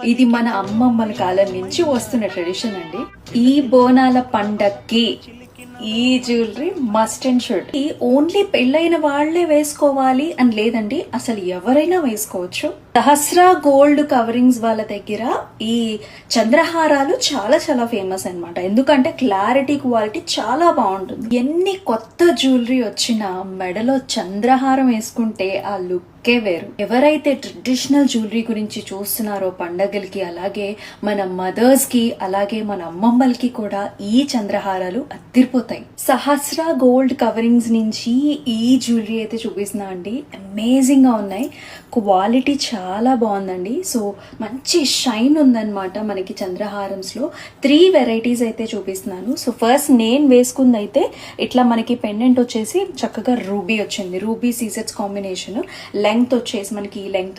ఇది మన అమ్మమ్మల కాలం నుంచి వస్తున్న ట్రెడిషన్ అండి. ఈ బోనాల పండక్కి ఈ jewellery must and should. Only పెళ్ళైన వాళ్లే వేసుకోవాలి అని లేదండి, అసలు ఎవరైనా వేసుకోవచ్చు. సహస్రా గోల్డ్ కవరింగ్స్ వాళ్ళ దగ్గర ఈ చంద్రహారాలు చాలా చాలా ఫేమస్ అన్నమాట. ఎందుకంటే క్లారిటీ క్వాలిటీ చాలా బాగుంటుంది. ఎన్ని కొత్త జ్యువెలరీ వచ్చినా మెడలో చంద్రహారం వేసుకుంటే ఆ లుక్కే వేరు. ఎవరైతే ట్రెడిషనల్ జ్యువెలరీ గురించి చూస్తున్నారో పండగలకి, అలాగే మన మదర్స్ కి, అలాగే మన అమ్మమ్మలకి కూడా ఈ చంద్రహారాలు అదిరిపోతాయి. సహస్రా గోల్డ్ కవరింగ్స్ నుంచి ఈ జ్యువెలరీ అయితే చూపిస్తున్నా అండి. అమేజింగ్ గా ఉన్నాయి, క్వాలిటీ చాలా బాగుందండి. సో మంచి షైన్ ఉందన్నమాట మనకి చంద్రహారమ్స్ లో. 3 వెరైటీస్ అయితే చూపిస్తున్నాను. సో ఫస్ట్ నేను వేసుకుంది అయితే ఇట్లా మనకి పెండెంట్ వచ్చేసి చక్కగా రూబీ వచ్చింది. Ruby సీసెట్స్ combination. లెంగ్త్ వచ్చేసి మనకి ఈ లెంగ్త్